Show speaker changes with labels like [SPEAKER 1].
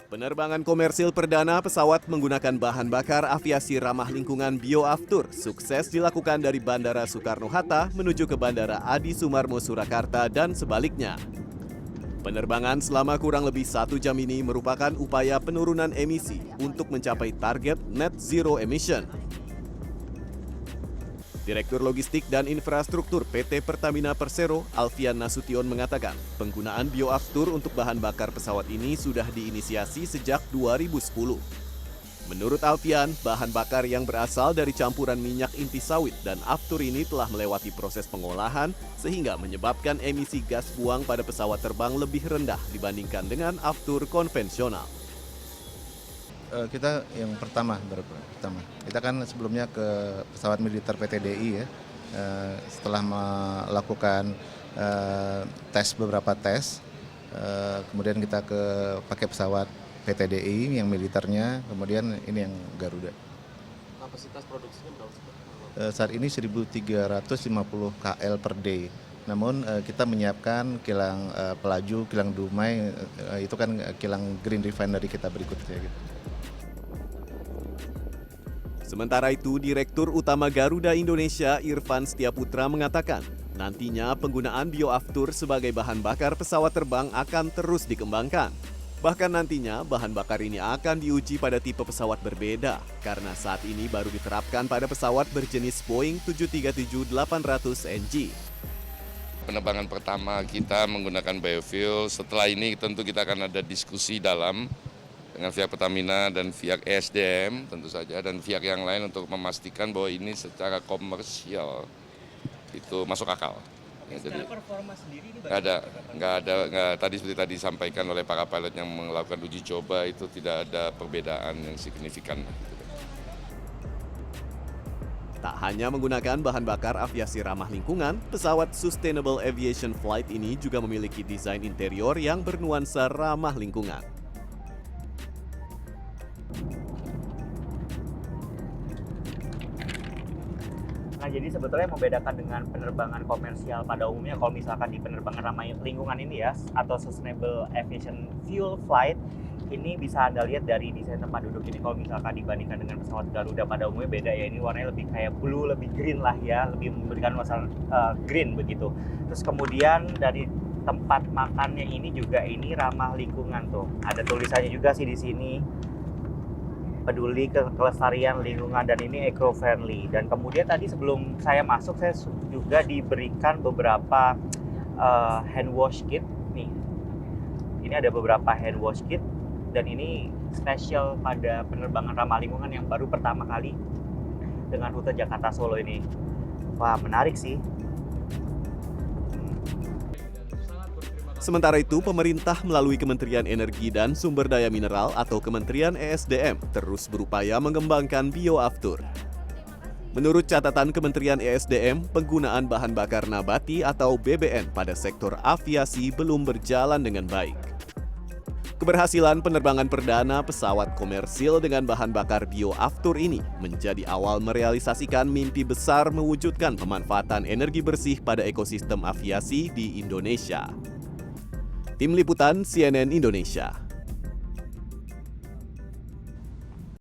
[SPEAKER 1] Penerbangan komersil perdana pesawat menggunakan bahan bakar aviasi ramah lingkungan bioaftur sukses dilakukan dari Bandara Soekarno-Hatta menuju ke Bandara Adi Sumarmo Surakarta dan sebaliknya. Penerbangan selama kurang lebih 1 jam ini merupakan upaya penurunan emisi untuk mencapai target net zero emission. Direktur Logistik dan Infrastruktur PT Pertamina Persero, Alfian Nasution mengatakan, penggunaan bioaftur untuk bahan bakar pesawat ini sudah diinisiasi sejak 2010. Menurut Alfian, bahan bakar yang berasal dari campuran minyak inti sawit dan aftur ini telah melewati proses pengolahan sehingga menyebabkan emisi gas buang pada pesawat terbang lebih rendah dibandingkan dengan aftur konvensional.
[SPEAKER 2] Kita yang pertama, kita kan sebelumnya ke pesawat militer PTDI ya, setelah melakukan beberapa tes, kemudian kita pakai pesawat PTDI yang militernya, kemudian ini yang Garuda.
[SPEAKER 3] Kapasitas produksinya berapa?
[SPEAKER 2] Saat ini 1.350 KL per day. Namun kita menyiapkan kilang pelaju, kilang Dumai, itu kan kilang Green Refinery kita berikutnya gitu.
[SPEAKER 1] Sementara itu, Direktur Utama Garuda Indonesia Irfan Setiaputra mengatakan, nantinya penggunaan bioaftur sebagai bahan bakar pesawat terbang akan terus dikembangkan. Bahkan nantinya bahan bakar ini akan diuji pada tipe pesawat berbeda, karena saat ini baru diterapkan pada pesawat berjenis Boeing 737-800 NG.
[SPEAKER 4] Penerbangan pertama kita menggunakan biofuel, setelah ini tentu kita akan ada diskusi dalam dengan pihak Pertamina dan pihak ESDM tentu saja dan pihak yang lain untuk memastikan bahwa ini secara komersial itu masuk akal. Ya, jadi
[SPEAKER 3] performa sendiri ini
[SPEAKER 4] nggak ada tadi seperti tadi disampaikan oleh para pilot yang melakukan uji coba itu tidak ada perbedaan yang signifikan.
[SPEAKER 1] Tak hanya menggunakan bahan bakar aviasi ramah lingkungan, pesawat Sustainable Aviation Flight ini juga memiliki desain interior yang bernuansa ramah lingkungan.
[SPEAKER 3] Nah, jadi sebetulnya membedakan dengan penerbangan komersial pada umumnya, kalau misalkan di penerbangan ramah lingkungan ini ya, atau Sustainable Aviation Fuel Flight, ini bisa Anda lihat dari desain tempat duduk ini. Kalau misalkan dibandingkan dengan pesawat Garuda pada umumnya beda ya, ini warnanya lebih kayak blue, lebih green lah ya, lebih memberikan nuansa green begitu. Terus kemudian dari tempat makannya ini juga ini ramah lingkungan tuh. Ada tulisannya juga sih di sini, peduli kelestarian lingkungan dan ini eco-friendly. Dan kemudian tadi sebelum saya masuk saya juga diberikan beberapa hand wash kit nih. Ini ada beberapa hand wash kit dan ini spesial pada penerbangan ramah lingkungan yang baru pertama kali dengan rute Jakarta Solo ini. Wah, menarik sih.
[SPEAKER 1] Sementara itu, pemerintah melalui Kementerian Energi dan Sumber Daya Mineral atau Kementerian ESDM terus berupaya mengembangkan bioaftur. Menurut catatan Kementerian ESDM, penggunaan bahan bakar nabati atau BBN pada sektor aviasi belum berjalan dengan baik. Keberhasilan penerbangan perdana pesawat komersil dengan bahan bakar bioaftur ini menjadi awal merealisasikan mimpi besar mewujudkan pemanfaatan energi bersih pada ekosistem aviasi di Indonesia. Tim Liputan CNN Indonesia.